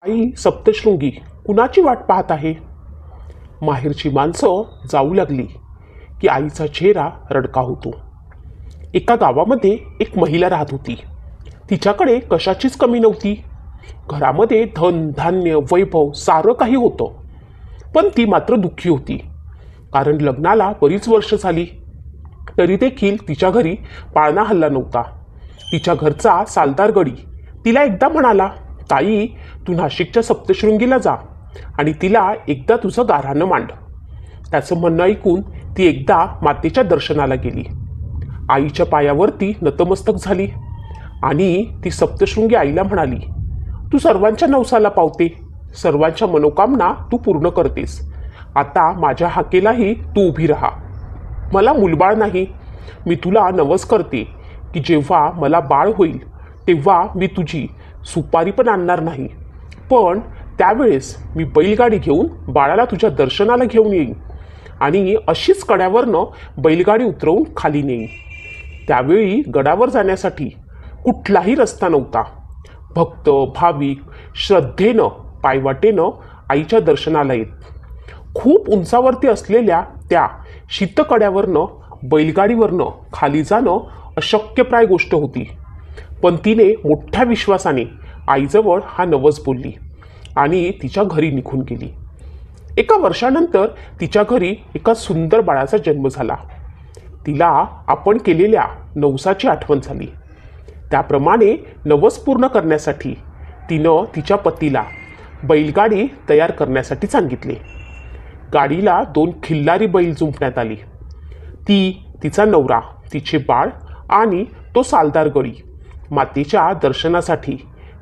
आई सप्तशृंगी कुणाची वाट पाहत आहे? माहेरची माणसं जाऊ लागली की आईचा चेहरा रडका होतो. एका गावामध्ये एक महिला राहत होती. तिच्याकडे कशाचीच कमी नव्हती. घरामध्ये धन धान्य वैभव सारं काही होतं. पण ती मात्र दुःखी होती. कारण लग्नाला बरीच वर्ष झाली तरी देखील तिच्या घरी पाळणा हल्ला नव्हता. तिच्या घरचा सालदार गडी तिला एकदा म्हणाला, ताई, तू नाशिकच्या सप्तशृंगीला जा आणि तिला एकदा तुझं गाऱ्हाणं मांड. त्याचं म्हणणं ऐकून ती एकदा मातेच्या दर्शनाला गेली. आईच्या पायावरती नतमस्तक झाली आणि ती सप्तशृंगी आईला म्हणाली, तू सर्वांच्या नवसाला पावते, सर्वांच्या मनोकामना तू पूर्ण करतेस. आता माझ्या हाकेलाही तू उभी राहा. मला मुलबाळ नाही. मी तुला नवस करते की जेव्हा मला बाळ होईल तेव्हा मी तुझी सुपारी पण आणणार नाही. पण त्यावेळेस मी बैलगाडी घेऊन बाळाला तुझ्या दर्शनाला घेऊन येईन आणि अशीच कड्यावरनं बैलगाडी उतरवून खाली नेईन. त्यावेळी गडावर जाण्यासाठी कुठलाही रस्ता नव्हता. भक्त भाविक श्रद्धेनं पायवाटेनं आईच्या दर्शनाला येत. खूप उंचावरती असलेल्या त्या शीतकड्यावरनं बैलगाडीवरनं खाली जाणं अशक्यप्राय गोष्ट होती. पण तिने मोठ्या विश्वासाने आईजवळ हा नवस बोलली आणि तिच्या घरी निघून गेली. एका वर्षानंतर तिच्या घरी एका सुंदर बाळाचा जन्म झाला. तिला आपण केलेल्या नवसाची आठवण झाली. त्याप्रमाणे नवस पूर्ण करण्यासाठी तिनं तिच्या पतीला बैलगाडी तयार करण्यासाठी सांगितले. गाडीला 2 खिल्लारी बैल जुंपण्यात आली. ती, तिचा नवरा, तिचे बाळ आणि तो सालदार गडी मातेच्या दर्शनासाठी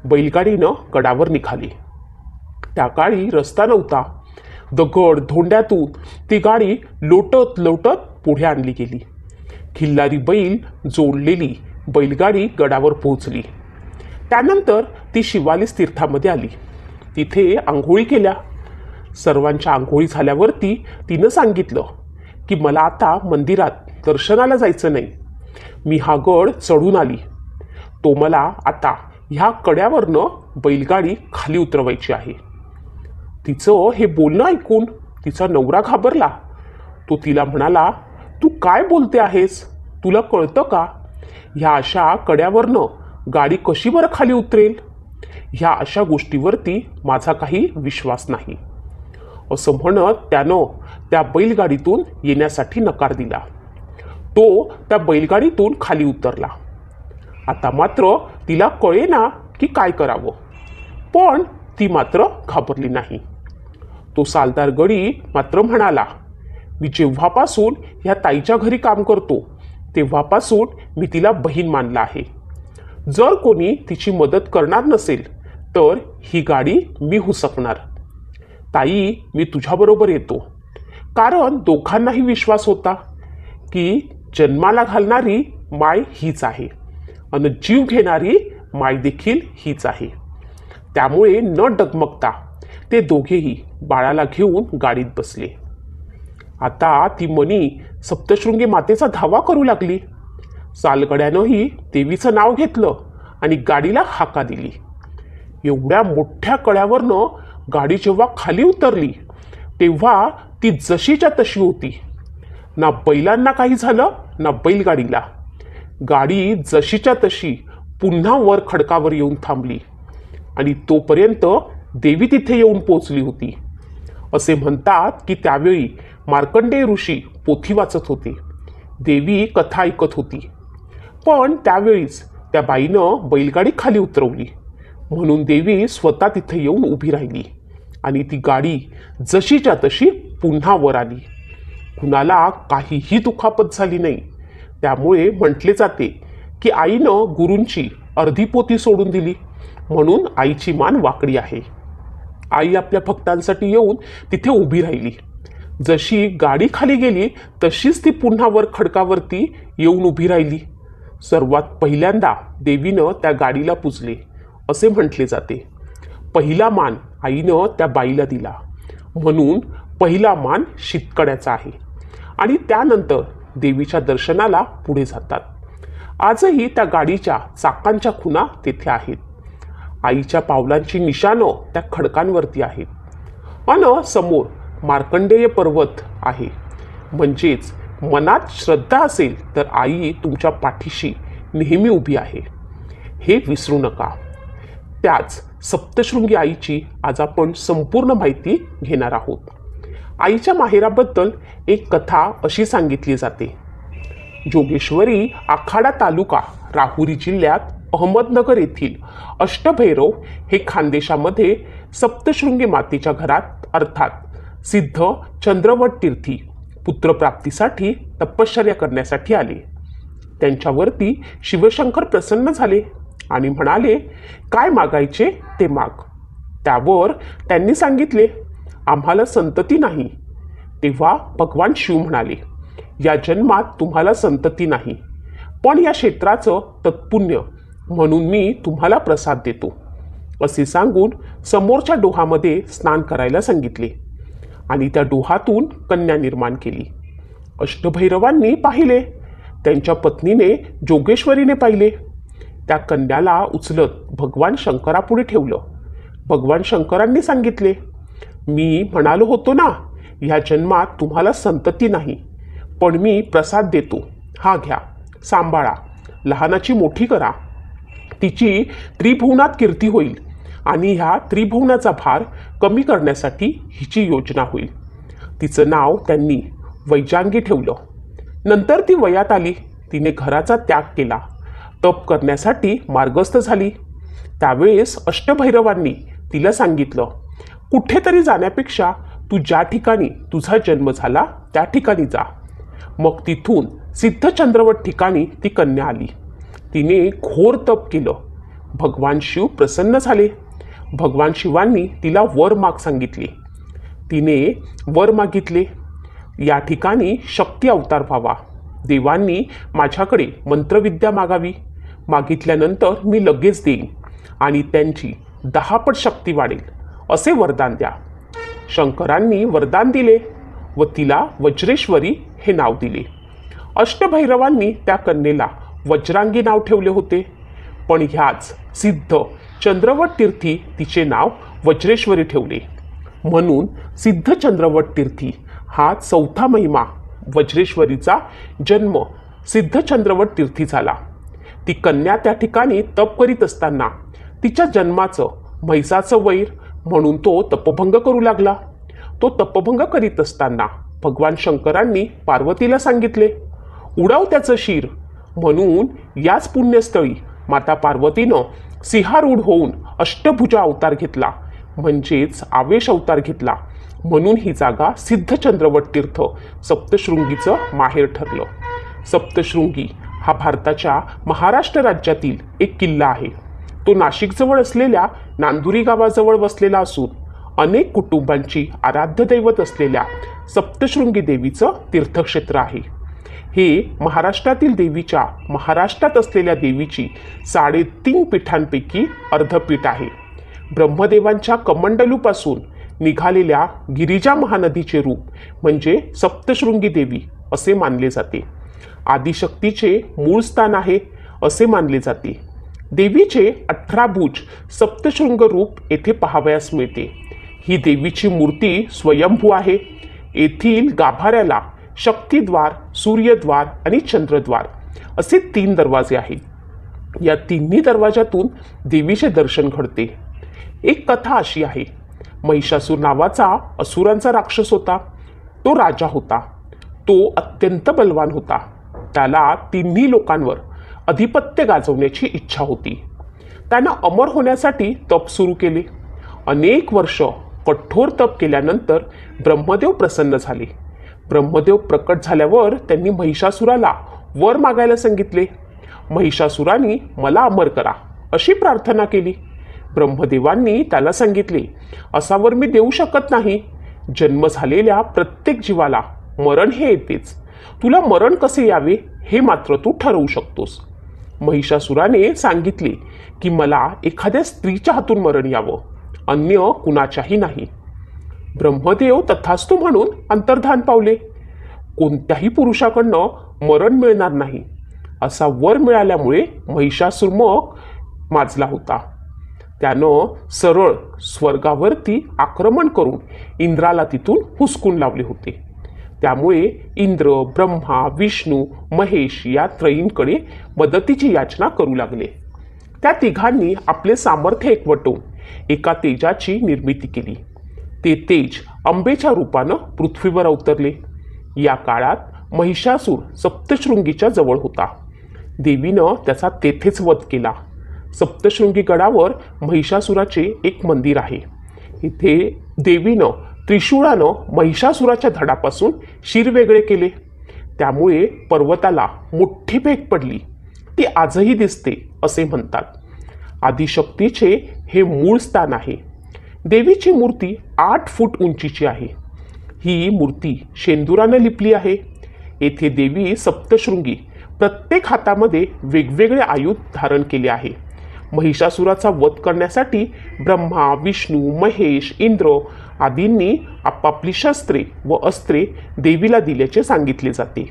बैलगाडीनं गडावर निघाली. त्या काळी रस्ता नव्हता. दगड धोंड्यातून ती गाडी लोटत लोटत पुढे आणली गेली. खिल्लारी बैल जोडलेली बैलगाडी गडावर पोहोचली. त्यानंतर ती शिवालिस तीर्थामध्ये आली. तिथे आंघोळी केल्या. सर्वांच्या आंघोळी झाल्यावरती तिनं सांगितलं की मला आता मंदिरात दर्शनाला जायचं नाही. मी हा गड चढून आली. तो मला आता ह्या कड्यावरनं बैलगाडी खाली उतरवायची आहे. तिचं हे बोलणं ऐकून तिचा नवरा घाबरला. तो तिला म्हणाला, तू काय बोलते आहेस? तुला कळतं का? ह्या अशा कड्यावरनं गाडी कशी बरं खाली उतरेल? ह्या अशा गोष्टीवरती माझा काही विश्वास नाही. असं म्हणत त्यानं त्या बैलगाडीतून येण्यासाठी नकार दिला. तो त्या बैलगाडीतून खाली उतरला. आता मात्र तिला कळेना की काय करावं. पण ती मात्र घाबरली नाही. तो सालदार गडी मात्र म्हणाला, मी जेव्हापासून ह्या ताईच्या घरी काम करतो तेव्हापासून मी तिला बहीण मानलं आहे. जर कोणी तिची मदत करणार नसेल तर ही गाडी मी हुसकणार. ताई, मी तुझ्याबरोबर येतो. कारण दोघांनाही विश्वास होता की जन्माला घालणारी माय हीच आहे आणि जीव घेणारी माय देखील हीच आहे. त्यामुळे न डगमगता ते दोघेही बाळाला घेऊन गाडीत बसले. आता ती मणी सप्तशृंगी मातेचा धावा करू लागली. सालगड्यानंही देवीचं नाव घेतलं आणि गाडीला हाका दिली. एवढ्या मोठ्या कड्यावरनं गाडी जेव्हा खाली उतरली तेव्हा ती जशीच्या तशी होती. ना बैलांना काही झालं ना बैलगाडीला. गाडी जशीच्या तशी पुन्हा वर खडकावर येऊन थांबली आणि तोपर्यंत देवी तिथे येऊन पोचली होती. असे म्हणतात की त्यावेळी मार्कंडेय ऋषी पोथी वाचत होते. देवी कथा ऐकत होती. पण त्यावेळीच त्या बाईनं बैलगाडी खाली उतरवली म्हणून देवी स्वतः तिथे येऊन उभी राहिली आणि ती गाडी जशीच्या तशी पुन्हा वर आली. कुणाला काहीही दुखापत झाली नाही. त्यामुळे म्हटले जाते की आईनं गुरूंची अर्धी पोथी सोडून दिली म्हणून आईची मान वाकडी आहे. आई आपल्या भक्तांसाठी येऊन तिथे उभी राहिली. जशी गाडी खाली गेली तशीच ती पुन्हा वर खडकावरती येऊन उभी राहिली. सर्वात पहिल्यांदा देवीनं त्या गाडीला पूजले असे म्हटले जाते. पहिला मान आईनं त्या बाईला दिला म्हणून पहिला मान शीतकड्याचा आहे आणि त्यानंतर देवीच्या दर्शनाला पुढे जातात. आजही त्या गाडीच्या चाकांच्या खुणा तेथे आहेत. आईच्या पावलांची निशाणं त्या खडकांवरती आहेत अन समोर मार्कंडेय पर्वत आहे. म्हणजेच मनात श्रद्धा असेल तर आई तुमच्या पाठीशी नेहमी उभी आहे, हे विसरू नका. त्याच सप्तशृंगी आईची आज आपण संपूर्ण माहिती घेणार आहोत. आईच्या माहेराबद्दल एक कथा अशी सांगितली जाते. जोगेश्वरी आखाडा तालुका राहुरी जिल्ह्यात अहमदनगर येथील अष्टभैरव हे खानदेशामध्ये सप्तशृंगी मातेच्या घरात अर्थात सिद्ध चंद्रवट तीर्थी पुत्रप्राप्तीसाठी तपश्चर्या करण्यासाठी आले. त्यांच्यावरती शिवशंकर प्रसन्न झाले आणि म्हणाले, काय मागायचे ते माग. त्यावर त्यांनी सांगितले, आम्हाला संतती नाही. तेव्हा भगवान शिव म्हणाले, या जन्मात तुम्हाला संतती नाही, पण या क्षेत्राचं तत्पुण्य म्हणून मी तुम्हाला प्रसाद देतो, असे सांगून समोरच्या डोहामध्ये स्नान करायला सांगितले आणि त्या डोहातून कन्या निर्माण केली. अष्टभैरवांनी पाहिले, त्यांच्या पत्नीने जोगेश्वरीने पाहिले. त्या कन्याला उचलत भगवान शंकरापुढे ठेवलं. भगवान शंकरांनी सांगितले, मी म्हणालो होतो ना, ह्या जन्मात तुम्हाला संतती नाही, पण मी प्रसाद देतो, हा घ्या, सांभाळा, लहानाची मोठी करा. तिची त्रिभुवनात कीर्ती होईल आणि ह्या त्रिभुवनाचा भार कमी करण्यासाठी हिची योजना होईल. तिचं नाव त्यांनी वैजांगी ठेवलं. नंतर ती वयात आली. तिने घराचा त्याग केला, तप करण्यासाठी मार्गस्थ झाली. त्यावेळेस अष्टभैरवांनी तिला सांगितलं, कुठेतरी जाण्यापेक्षा तू ज्या ठिकाणी तुझा जन्म झाला त्या ठिकाणी जा. मग तिथून सिद्ध चंद्रवट ठिकाणी ती कन्या आली. तिने घोर तप केलं. भगवान शिव प्रसन्न झाले. भगवान शिवांनी तिला वर माग सांगितले. तिने वर मागितले, या ठिकाणी शक्ती अवतार व्हावा. देवांनी माझ्याकडे मंत्रविद्या मागावी. मागितल्यानंतर मी लगेच देईन आणि त्यांची 10 पट शक्ती वाढेल, असे वरदान द्या. शंकरांनी वरदान दिले व तिला वज्रेश्वरी हे नाव दिले. अष्टभैरवांनी त्या कन्येला वज्रांगी नाव ठेवले होते, पण ह्याच सिद्ध चंद्रवट तीर्थी तिचे नाव वज्रेश्वरी ठेवले. म्हणून सिद्ध चंद्रवट तीर्थी हा चौथा महिमा वज्रेश्वरीचा जन्म सिद्ध चंद्रवट तीर्थी झाला. ती कन्या त्या ठिकाणी तप करीत असताना तिच्या जन्माचं म्हैसाचं वैर म्हणून तो तपभंग करू लागला. तो तपभंग करीत असताना भगवान शंकरांनी पार्वतीला सांगितले, उडव त्याचं शिर. म्हणून याच पुण्यस्थळी माता पार्वतीनं सिंहारूढ होऊन अष्टभुजा अवतार घेतला, म्हणजेच आवेश अवतार घेतला. म्हणून ही जागा सिद्ध चंद्रवट तीर्थ सप्तशृंगीचं माहेर ठरलं. सप्तशृंगी हा भारताच्या महाराष्ट्र राज्यातील एक किल्ला आहे. तो नाशिकजवळ असलेल्या नांदुरी गावाजवळ वसलेला असून अनेक कुटुंबांची आराध्य दैवत असलेल्या सप्तशृंगी देवीचं तीर्थक्षेत्र आहे. हे महाराष्ट्रातील देवीच्या महाराष्ट्रात असलेल्या देवीची 3.5 पीठांपैकी अर्धपीठ आहे. ब्रह्मदेवांच्या कमंडलूपासून निघालेल्या गिरिजा महानदीचे रूप म्हणजे सप्तशृंगी देवी असे मानले जाते. आदिशक्तीचे मूळ स्थान आहे असे मानले जाते. देवीचे 18 भुज सप्तशृंग रूप येथे पाहावयास मिळते. ही देवीची मूर्ती स्वयंभू आहे. येथील गाभाऱ्याला शक्तिद्वार, सूर्यद्वार आणि चंद्रद्वार असे 3 दरवाजे आहेत. या तिन्ही दरवाजातून देवीचे दर्शन घडते. एक कथा अशी आहे, महिषासूर नावाचा असुरांचा राक्षस होता. तो राजा होता. तो अत्यंत बलवान होता. त्याला तिन्ही लोकांवर अधिपत्य गाजवण्याची इच्छा होती. त्यानं अमर होण्यासाठी तप सुरू केले. अनेक वर्ष कठोर तप केल्यानंतर ब्रह्मदेव प्रसन्न झाले. ब्रह्मदेव प्रकट झाल्यावर त्यांनी महिषासुराला वर मागायला सांगितले. महिषासुराने मला अमर करा अशी प्रार्थना केली. ब्रह्मदेवांनी त्याला सांगितले, असा वर मी देऊ शकत नाही. जन्म झालेल्या प्रत्येक जीवाला मरण हे येतेच. तुला मरण कसे यावे हे मात्र तू ठरवू शकतोस. महिषासुराने सांगितले की मला एखाद्या स्त्रीच्या हातून मरण यावं, अन्य कुणाच्याही नाही. ब्रह्मदेव तथास्तु म्हणून अंतर्धान पावले. कोणत्याही पुरुषाकडनं मरण मिळणार नाही असा वर मिळाल्यामुळे महिषासुर मग माजला होता. त्यानं सरळ स्वर्गावरती आक्रमण करून इंद्राला तिथून हुसकून लावले होते. त्यामुळे इंद्र, ब्रह्मा, विष्णू, महेश या त्रयींकडे मदतीची याचना करू लागले. त्या तिघांनी आपले सामर्थ्य एकवटून एका तेजाची निर्मिती केली. ते तेज अंबेच्या रूपानं पृथ्वीवर अवतरले. या काळात महिषासूर सप्तशृंगीच्या जवळ होता. देवीनं त्याचा तेथेच वध केला. सप्तशृंगी गडावर महिषासुराचे एक मंदिर आहे. इथे देवीनं त्रिशूळानं महिषासुराच्या धडापासून शिर वेगळे केले. त्यामुळे पर्वताला मोठी भेग पडली. ती आजही दिसते असे म्हणतात. आदिशक्तीचे हे मूळ स्थान आहे. देवीची मूर्ती 8 फूट उंचीची आहे. ही मूर्ती शेंदुरानं लिपली आहे. येथे देवी सप्तशृंगी प्रत्येक हातामध्ये वेगवेगळे आयुध धारण केले आहे. महिषासुराचा वध करण्यासाठी ब्रह्मा, विष्णू, महेश, इंद्र आदींनी आपापली शस्त्रे व अस्त्रे देवीला दिल्याचे सांगितले जाते.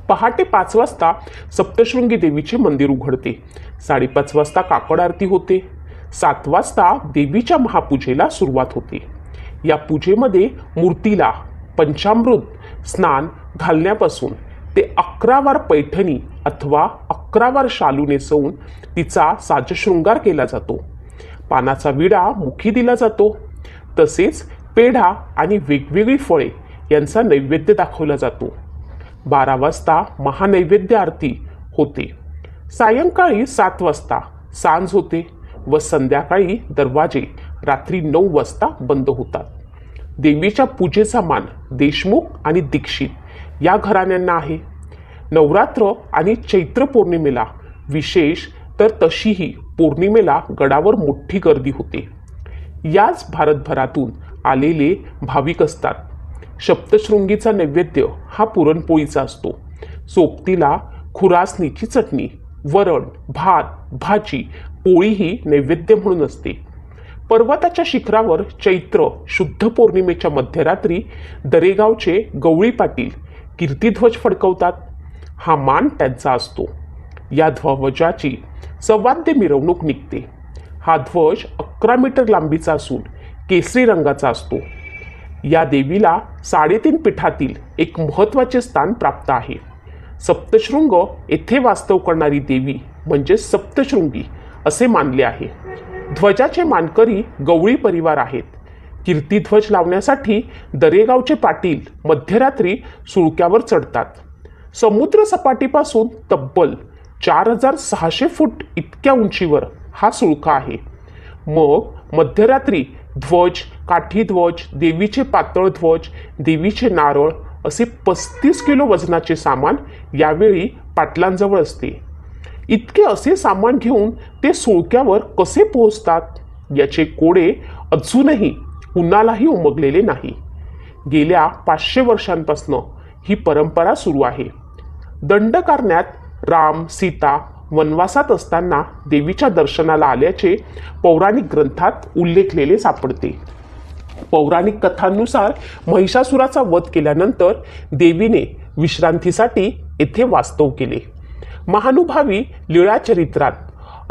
पहाटे 5 वाजता सप्तशृंगी देवीचे मंदिर उघडते. 5:30 वाजता काकड आरती होते. 7 वाजता देवीच्या महापूजेला सुरुवात होते. या पूजेमध्ये मूर्तीला पंचामृत स्नान घालण्यापासून ते 11 वार पैठणी अथवा 11 वार शालू नेसवून तिचा साजशृंगार केला जातो. पानाचा विडा मुखी दिला जातो. तसेच पेढा आणि वेगवेगळी फळे यांचा नैवेद्य दाखवला जातो. 12 वाजता महानैवेद्य आरती होते. सायंकाळी 7 वाजता सांज होते व संध्याकाळी दरवाजे रात्री 9 वाजता बंद होतात. देवीच्या पूजेचा मान देशमुख आणि दीक्षित या घराण्यांना आहे. नवरात्र आणि चैत्र पौर्णिमेला विशेष तर तशीही पौर्णिमेला गडावर मोठी गर्दी होते. याच भारतभरातून आलेले भाविक असतात. सप्तशृंगीचा नैवेद्य हा पुरणपोळीचा असतो. सोबतीला खुरासणीची चटणी, वरण, भात, भाजी, पोळी ही नैवेद्य म्हणून असते. पर्वताच्या शिखरावर चैत्र शुद्ध पौर्णिमेच्या मध्यरात्री दरेगावचे गवळी पाटील कीर्तिध्वज फडकवतात. हा मान त्यांचा असतो. या ध्वजाची सवाद्य मिरवणूक निघते. हा ध्वज 11 मीटर लांबीचा असून केसरी रंगाचा असतो. या देवीला 3.5 पीठातील एक महत्त्वाचे स्थान प्राप्त आहे. सप्तशृंग येथे वास्तव करणारी देवी म्हणजे सप्तशृंगी असे मानले आहे. ध्वजाचे मानकरी गवळी परिवार आहेत. कीर्तिध्वज लावण्यासाठी दरेगावचे पाटील मध्यरात्री सुळक्यावर चढतात. समुद्र सपाटीपासून तब्बल 4600 फूट इतक्या उंचीवर हा सुळका आहे. मग मध्यरात्री ध्वज, काठीध्वज, देवीचे पातळ ध्वज, देवीचे नारळ असे 35 किलो वजनाचे सामान यावेळी पाटलांजवळ असते. इतके असे सामान घेऊन ते सुळक्यावर कसे पोहोचतात याचे कोडे अजूनही कुणालाही उमगलेले नाही. गेल्या 500 वर्षांपासून ही परंपरा सुरू आहे. दंडकारण्यात राम सीता वनवासात असताना देवीच्या दर्शनाला आल्याचे पौराणिक ग्रंथात उल्लेखलेले सापडते. पौराणिक कथांनुसार महिषासुराचा वध केल्यानंतर देवीने विश्रांतीसाठी येथे वास्तव केले. महानुभावी लीळाचरित्रात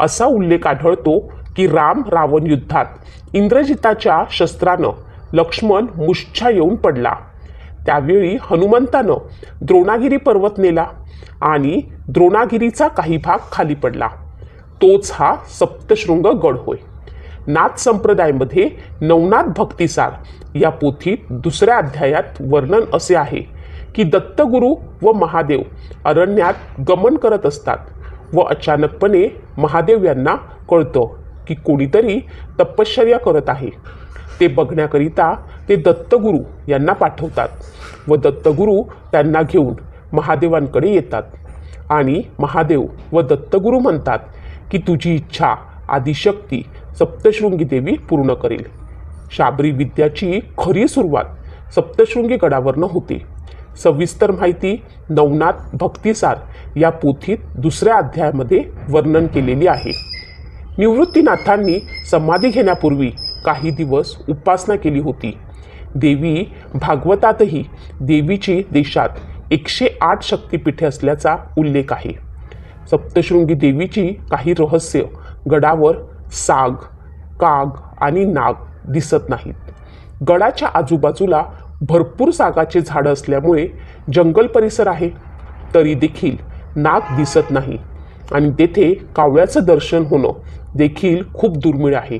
असा उल्लेख आढळतो की राम रावण युद्धात इंद्रजिताच्या शस्त्रानं लक्ष्मण मूर्छा येऊन पडला. त्यावेळी हनुमंतानं द्रोणागिरी पर्वत नेला आणि द्रोणागिरीचा काही भाग खाली पडला. तोच हा सप्तशृंग गड होय. नाथ संप्रदायामध्ये नवनाथ भक्तिसार या पोथीत 2ऱ्या अध्यायात वर्णन असे आहे की दत्तगुरू व महादेव अरण्यात गमन करत असतात व अचानकपणे महादेव यांना कळतं की कोणीतरी तपश्चर्या करत आहे. ते बघण्याकरिता ते दत्तगुरू यांना पाठवतात व दत्तगुरू त्यांना घेऊन महादेवांकडे येतात आणि महादेव व दत्तगुरू म्हणतात की तुझी इच्छा आदिशक्ती सप्तशृंगी देवी पूर्ण करेल. शाबरी विद्याची खरी सुरुवात सप्तशृंगी गडावरनं होते. सविस्तर माहिती नवनाथ भक्तिसार या पोथीत 2ऱ्या अध्यायामध्ये वर्णन केलेली आहे. निवृत्तीनाथांनी समाधी घेण्यापूर्वी काही दिवस उपासना केली होती. देवी भागवतातही देवीची देशात 108 शक्तिपीठे असल्याचा उल्लेख आहे. सप्तशृंगी देवीची काही रहस्य गडावर साग, काग आणि नाग दिसत नाहीत. गडाच्या आजूबाजूला भरपूर सागाचे झाडं असल्यामुळे जंगल परिसर आहे, तरी देखील नाग दिसत नाही आणि तेथे कावळ्याचं दर्शन होणं देखील खूप दुर्मिळ आहे.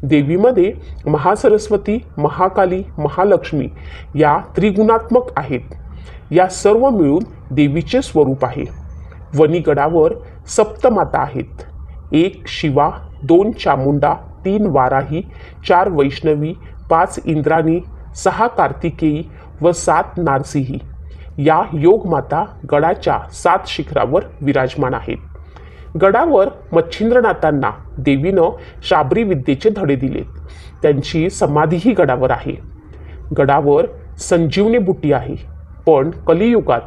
देवीमध्ये महासरस्वती, महाकाली, महालक्ष्मी या त्रिगुणात्मक आहेत. या सर्व मिळून देवीचे स्वरूप आहे. वणीगडावर सप्तमाता आहेत. 1 शिवा, 2 चामुंडा, 3 वाराही, 4 वैष्णवी, 5 इंद्राणी, 6 कार्तिकेयी व 7 नारसिंही या योगमाता गडाच्या 7 शिखरावर विराजमान आहेत. गडावर मच्छिंद्रनाथांना देवीनं शाबरी विद्येचे धडे दिलेत. त्यांची समाधीही गडावर आहे. गडावर संजीवनी बुटी आहे, पण कलियुगात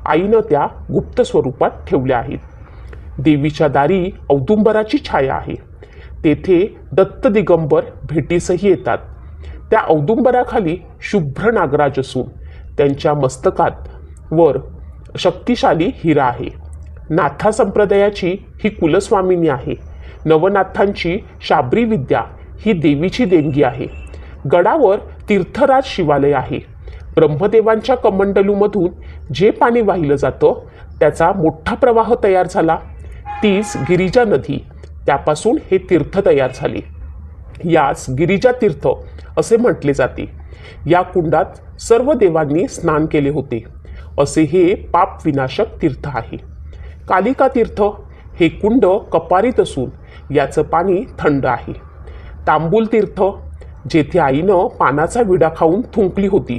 आईनं त्या गुप्त स्वरूपात ठेवल्या आहेत. देवीच्या दारी औदुंबराची छाया आहे. तेथे दत्त दिगंबर भेटीसही येतात. त्या औदुंबराखाली शुभ्र नागराज असून त्यांच्या मस्तकात वर शक्तिशाली हिरा आहे. नाथा संप्रदायाची ही कुलस्वामिनी आहे. नवनाथांची शाबरी विद्या ही देवीची देणगी आहे. गडावर तीर्थराज शिवालय आहे. ब्रह्मदेवांच्या कमंडलूमधून जे पाणी वाहिलं जातं त्याचा मोठा प्रवाह तयार झाला. तीच गिरिजा नदी, त्यापासून हे तीर्थ तयार झाले. यास गिरिजा तीर्थ असे म्हटले जाते. या कुंडात सर्व देवांनी स्नान केले होते. असे हे पाप विनाशक तीर्थ आहे. कालिका तीर्थ हे कुंड कपारीत असून याचं पाणी थंड आहे. तांबूल तीर्थ, जेथे आईनं पानाचा विडा खाऊन थुंकली होती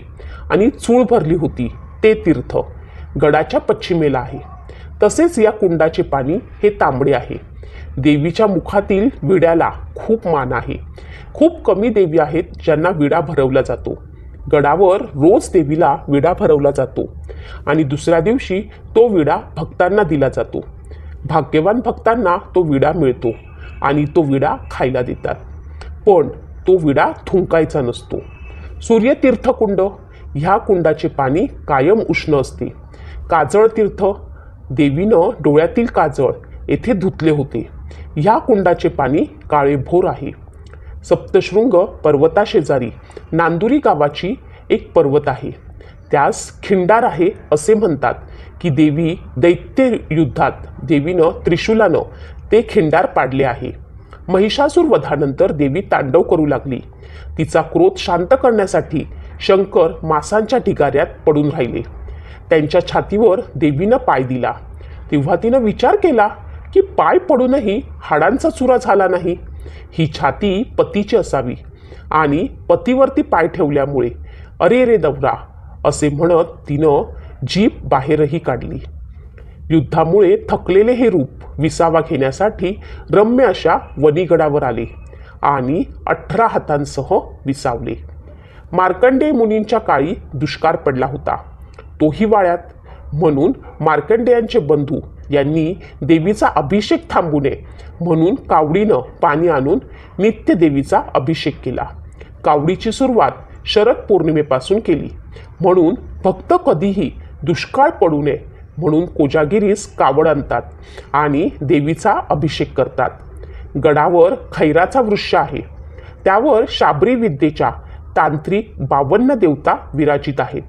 आणि चूळ भरली होती, ते तीर्थ गडाच्या पश्चिमेला आहे. तसेच या कुंडाचे पाणी हे तांबडे आहे. देवीच्या मुखातील विड्याला खूप मान आहे. खूप कमी देवी आहेत ज्यांना विडा भरवला जातो. गडावर रोज देवीला विडा भरवला जातो आणि दुसऱ्या दिवशी तो विडा भक्तांना दिला जातो. भाग्यवान भक्तांना तो विडा मिळतो आणि तो विडा खायला देतात, पण तो विडा थुंकायचा नसतो. सूर्यतीर्थकुंड, ह्या कुंडाचे पाणी कायम उष्ण असते. काजळ तीर्थ, देवीनं डोळ्यातील काजळ येथे धुतले होते. ह्या कुंडाचे पाणी काळेभोर आहे. सप्तशृंग पर्वताशेजारी नांदुरी गावाची एक पर्वत आहे. त्यास खिंडार आहे असे म्हणतात की देवी दैत्य युद्धात देवीनं त्रिशूलानं ते खिंडार पाडले आहे. महिषासूर वधानंतर देवी तांडव करू लागली. तिचा क्रोध शांत करण्यासाठी शंकर मासांच्या ढिगाऱ्यात पडून राहिले. त्यांच्या छातीवर देवीनं पाय दिला. तेव्हा तिनं विचार केला की पाय पडूनही हाडांचा चुरा झाला नाही. ही छाती पतीची असावी आणि पतीवरती पाय ठेवल्यामुळे अरे रे दवरा असे म्हणत तिनं जीभ बाहेरही काढली. युद्धामुळे थकलेले हे रूप विसावा घेण्यासाठी रम्य अशा वणीगडावर आले आणि 18 हातांसह विसावले. मार्कंडेय मुनींच्या काळी दुष्काळ पडला होता, तोही वाळ्यात. म्हणून मार्कंडेयांचे बंधू यांनी देवीचा अभिषेक थांबू नये म्हणून कावडीनं पाणी आणून नित्य देवीचा अभिषेक केला. कावडीची सुरुवात शरद पौर्णिमेपासून केली. म्हणून भक्त कधीही दुष्काळ पडू नये म्हणून कोजागिरीस कावड आणतात आणि देवीचा अभिषेक करतात. गडावर खैराचा वृक्ष आहे. त्यावर शाबरी विद्येच्या तांत्रिक 52 देवता विराजित आहेत.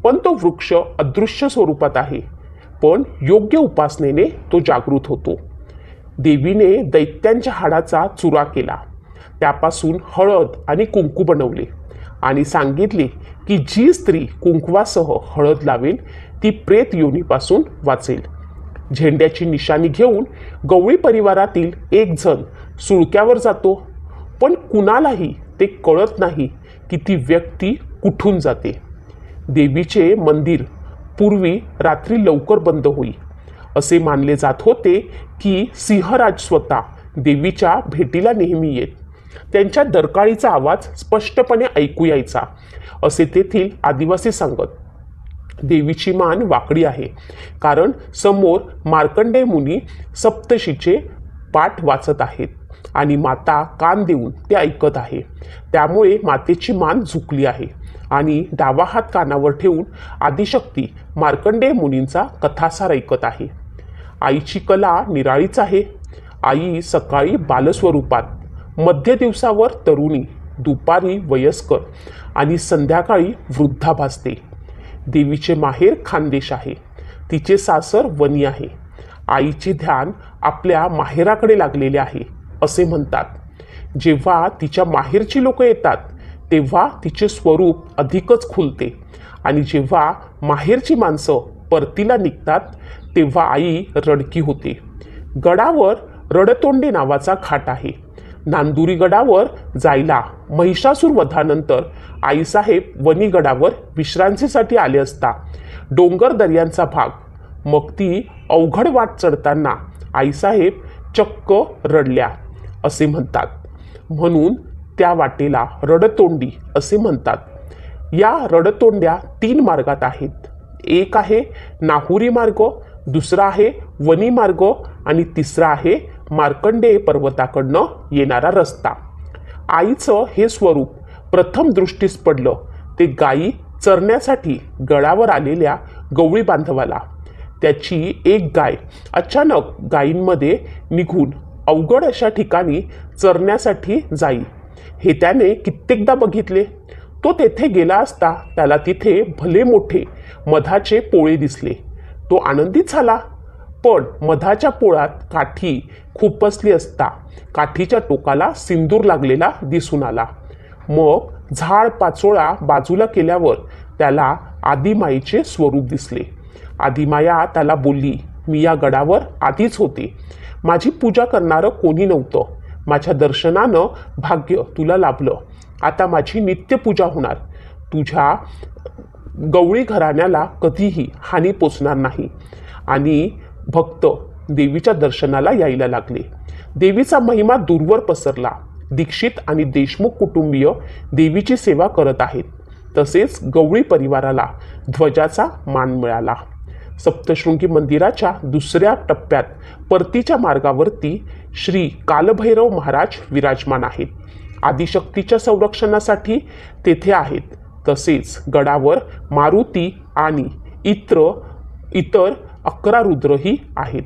पण तो वृक्ष अदृश्य स्वरूपात आहे, पण योग्य उपासनेने तो जागृत होतो. देवीने दैत्यांच्या हाडाचा चुरा केला. त्यापासून हळद आणि कुंकू बनवले आणि सांगितले की जी स्त्री कुंकवासह हळद लावेल ती प्रेत योनीपासून वाचेल. झेंड्याची निशाणी घेऊन गवळी परिवारातील एक जण सुळक्यावर जातो, पण कुणालाही ते कळत नाही की ती व्यक्ती कुठून जाते. देवीचे मंदिर पूर्वी रात्री लवकर बंद होई. असे मानले जात होते की सिंहराज स्वतः देवीच्या भेटीला नेहमी येत. त्यांच्या डरकाळीचा आवाज स्पष्टपणे ऐकू यायचा असे तेथील आदिवासी सांगत. देवीची मान वाकडी आहे कारण समोर मार्कंडेय मुनी सप्तशीचे पाठ वाचत आहेत आणि माता कान देऊन ते ऐकत आहे. त्यामुळे मातेची मान झुकली आहे आणि डावा हात कानावर ठेवून आदिशक्ती मार्कंडेय मुनींचा कथासार ऐकत आहे. आईची कला निराळीच आहे. आई सकाळी बालस्वरूपात मध्य दिवसावर तरुणी, दुपारी वयस्कर आणि संध्याकाळी वृद्धा भासते. देवीचे माहेर खानदेश आहे. तिचे सासर वनी आहे. आईचे ध्यान आपल्या माहेराकडे लागलेले आहे असे म्हणतात. जेव्हा तिच्या माहेरची लोक येतात तेव्हा तिचे स्वरूप अधिकच खुलते आणि जेव्हा माहेरची माणसं परतीला निघतात तेव्हा आई रडकी होते. गडावर रडतोंडे नावाचा घाट आहे. नांदुरी गडावर जायला महिषासूर वधानंतर आईसाहेब वनी गडावर विश्रांतीसाठी आले असता डोंगर दर्यांचा भाग, मग ती अवघड वाट चढताना आईसाहेब चक्क रडल्या असे म्हणतात. म्हणून त्या वाटेला रडतोंडी असे म्हणतात. या रडतोंड्या 3 मार्गात आहेत. एक आहे नाहुरी मार्ग, दुसरा आहे वनी मार्ग आणि तिसरा आहे मार्कंडेय पर्वताकडनं येणारा रस्ता. आईचं हे स्वरूप प्रथम दृष्टीस पडलं ते गायी चरण्यासाठी गडावर आलेल्या गवळी बांधवाला. त्याची एक गाय अचानक गायींमध्ये निघून अवघड अशा ठिकाणी चरण्यासाठी जाई हे त्याने कित्येकदा बघितले. तो तेथे गेला असता त्याला तिथे भले मोठे मधाचे पोळे दिसले. तो आनंदित झाला. पण मधाच्या पोळात काठी खुपसली असता काठीच्या टोकाला सिंदूर लागलेला दिसून आला. मग झाड पाचोळा बाजूला केल्यावर त्याला आदिमाईचे स्वरूप दिसले. आदिमाया त्याला बोलली, मी या गडावर आधीच होते. माझी पूजा करणारं कोणी नव्हतं. माझ्या दर्शनानं भाग्य तुला लाभलं. आता माझी नित्यपूजा होणार. तुझ्या गवळी घराण्याला कधीही हानी पोचणार नाही. आणि भक्त देवीच्या दर्शनाला यायला लागले. देवीचा महिमा दूरवर पसरला. दीक्षित आणि देशमुख कुटुंबीय देवीची सेवा करत आहेत. तसेच गवळी परिवाराला ध्वजाचा मान मिळाला. सप्तशृंगी मंदिराच्या दुसऱ्या टप्प्यात परतीच्या मार्गावरती श्री कालभैरव महाराज विराजमान आहेत. आदिशक्तीच्या संरक्षणासाठी तेथे आहेत. तसेच गडावर मारुती आणि इतर 11 रुद्रही आहेत.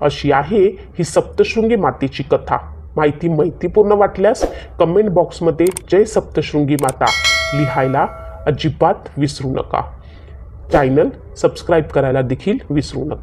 अशी आहे ही सप्तशृंगी मातेची कथा. माहितीपूर्ण वाटल्यास कमेंट बॉक्समध्ये जय सप्तशृंगी माता लिहायला अजिबात विसरू नका. चॅनल सबस्क्राईब करायला देखील विसरू नका.